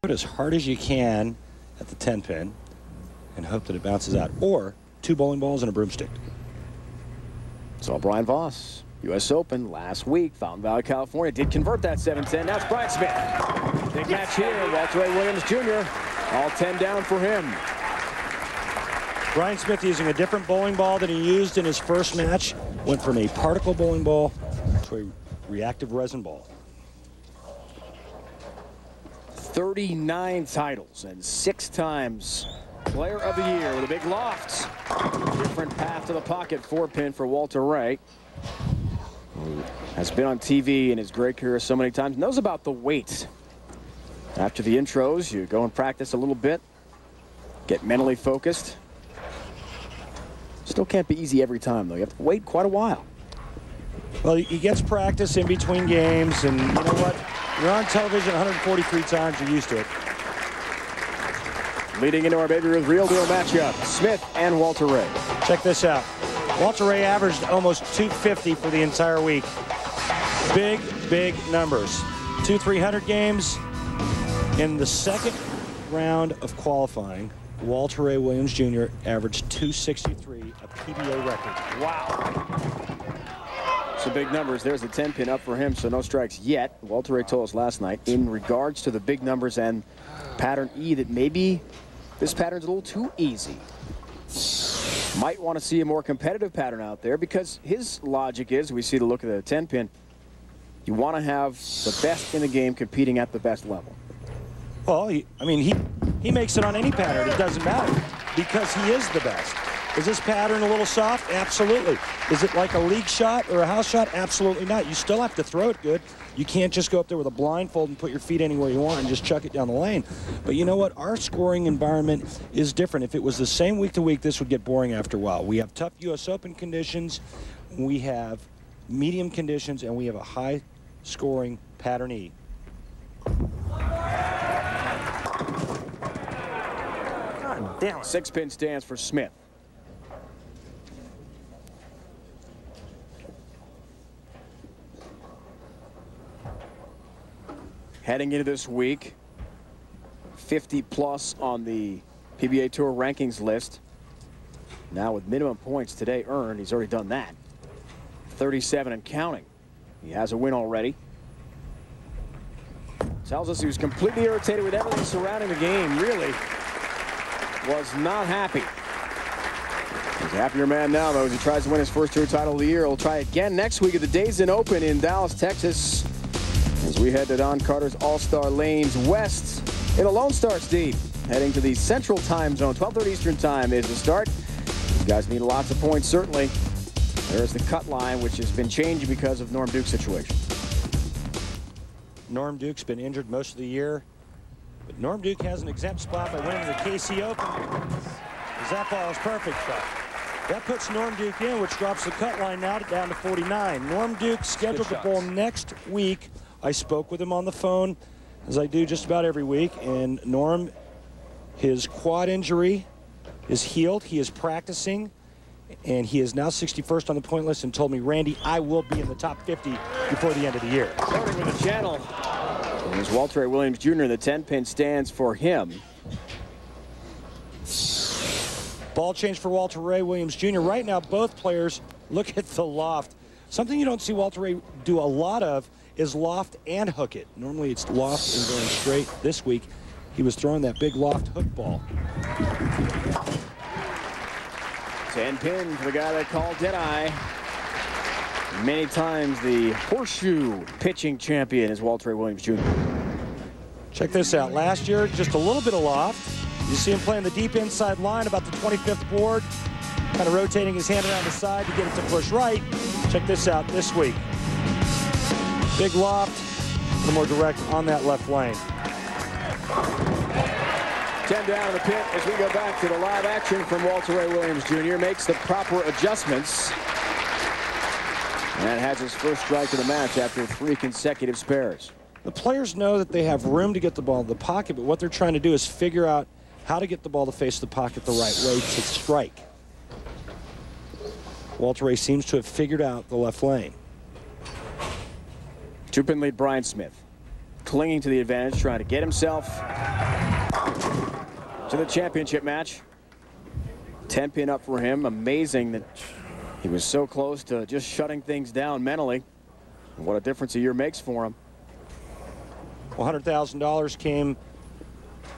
Put as hard as you can at the 10 pin and hope that it bounces out, or 2 bowling balls and a broomstick. Saw Brian Voss, U.S. Open last week, Fountain Valley, California, did convert that 7-10. Now it's Bryon Smith. Big match here. Walter A. Williams, Jr. All 10 down for him. Bryon Smith using a different bowling ball than he used in his first match. Went from a particle bowling ball to a reactive resin ball. 39 titles and 6 times Player of the Year with a big loft. Different path to the pocket 4-pin for Walter Ray, who has been on TV in his great career so many times, knows about the weight. After the intros, you go and practice a little bit, get mentally focused. Still can't be easy every time, though. You have to wait quite a while. Well, he gets practice in between games, and you know what? You're on television 143 times, you're used to it. Leading into our Baby Ruth Real Deal matchup, Smith and Walter Ray. Check this out. Walter Ray averaged almost 250 for the entire week. Big, big numbers. 2 300 games. In the second round of qualifying, Walter Ray Williams, Jr. averaged 263, a PBA record. Wow. Some big numbers. There's the 10-pin up for him, so no strikes yet. Walter Ray told us last night in regards to the big numbers and pattern E that maybe this pattern's a little too easy. Might want to see a more competitive pattern out there, because his logic is, we see the look of the 10-pin, you want to have the best in the game competing at the best level. Well, he makes it on any pattern. It doesn't matter, because he is the best. Is this pattern a little soft? Absolutely. Is it like a league shot or a house shot? Absolutely not. You still have to throw it good. You can't just go up there with a blindfold and put your feet anywhere you want and just chuck it down the lane. But you know what? Our scoring environment is different. If it was the same week to week, this would get boring after a while. We have tough U.S. Open conditions. We have medium conditions, and we have a high scoring pattern E. God damn it. 6-pin stands for Smith. Heading into this week, 50+ on the PBA Tour rankings list. Now with minimum points today earned, he's already done that. 37 and counting. He has a win already. Tells us he was completely irritated with everything surrounding the game. Really was not happy. He's a happier man now, though, as he tries to win his first tour title of the year. He'll try again next week at the Days Open in Dallas, Texas, as we head to Don Carter's All-Star Lanes West in the Lone Star, Steve. Heading to the Central Time Zone, 12:30 Eastern Time is the start. You guys need lots of points, certainly. There's the cut line, which has been changing because of Norm Duke's situation. Norm Duke's been injured most of the year, but Norm Duke has an exempt spot by winning the KC Open. That ball is perfect, shot. That puts Norm Duke in, which drops the cut line now down to 49. Norm Duke scheduled to bowl next week. I spoke with him on the phone, as I do just about every week, and Norm, his quad injury is healed. He is practicing, and he is now 61st on the point list, and told me, Randy, I will be in the top 50 before the end of the year. Starting with the channel. There's Walter A. Williams, Jr. The 10-pin stands for him. Ball change for Walter Ray Williams, Jr. Right now, both players look at the loft. Something you don't see Walter Ray do a lot of is loft and hook it. Normally it's loft and going straight. This week, he was throwing that big loft hook ball. 10-pin for the guy they call Deadeye. Many times the horseshoe pitching champion is Walter A. Williams, Jr. Check this out. Last year, just a little bit of loft. You see him playing the deep inside line about the 25th board, kind of rotating his hand around the side to get it to push right. Check this out this week. Big loft, a little more direct on that left lane. 10 down in the pit as we go back to the live action from Walter A. Williams, Jr. Makes the proper adjustments. And has his first strike of the match after 3 consecutive spares. The players know that they have room to get the ball in the pocket, but what they're trying to do is figure out how to get the ball to face the pocket the right way to strike. Walter Ray seems to have figured out the left lane. 2-pin lead, Bryon Smith. clinging to the advantage, trying to get himself to the championship match. 10-pin up for him. Amazing that he was so close to just shutting things down mentally. And what a difference a year makes for him. $100,000 came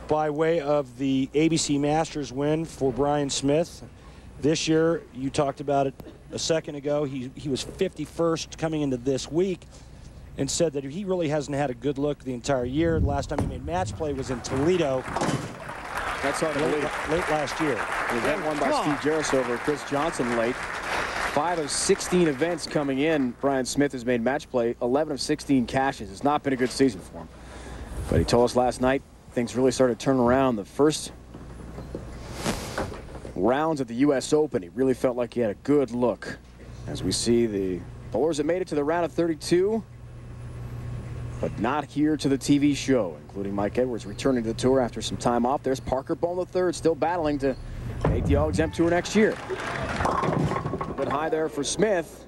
by way of the ABC Masters win for Bryon Smith. This year, you talked about it a second ago, he was 51st coming into this week and said that he really hasn't had a good look the entire year. The last time he made match play was in Toledo. That's hard to believe. Late last year. The event won by Steve Jarris over Chris Johnson late. 5 of 16 events coming in. Bryon Smith has made match play. 11 of 16 cashes. It's not been a good season for him. But he told us last night things really started to turn around. The first rounds at the US Open, he really felt like he had a good look. As we see the bowlers that made it to the round of 32, but not here to the TV show, including Mike Edwards returning to the tour after some time off. There's Parker Bowman III still battling to make the All-Exempt Tour next year. A bit high there for Smith.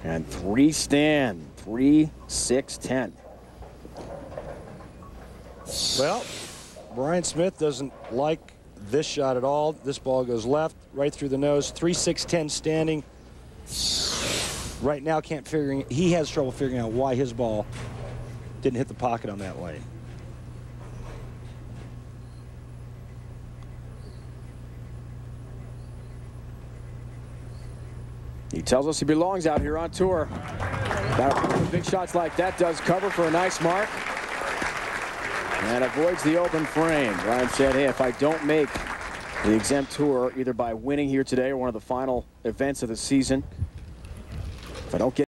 And 3 stand, 3-6-10. Well, Bryon Smith doesn't like this shot at all. This ball goes left, right through the nose. 3-6-10 standing. Right now, he has trouble figuring out why his ball didn't hit the pocket on that lane. He tells us he belongs out here on tour. Big shots like that does cover for a nice mark. And avoids the open frame. Bryon said, hey, if I don't make the exempt tour, either by winning here today or one of the final events of the season, if I don't get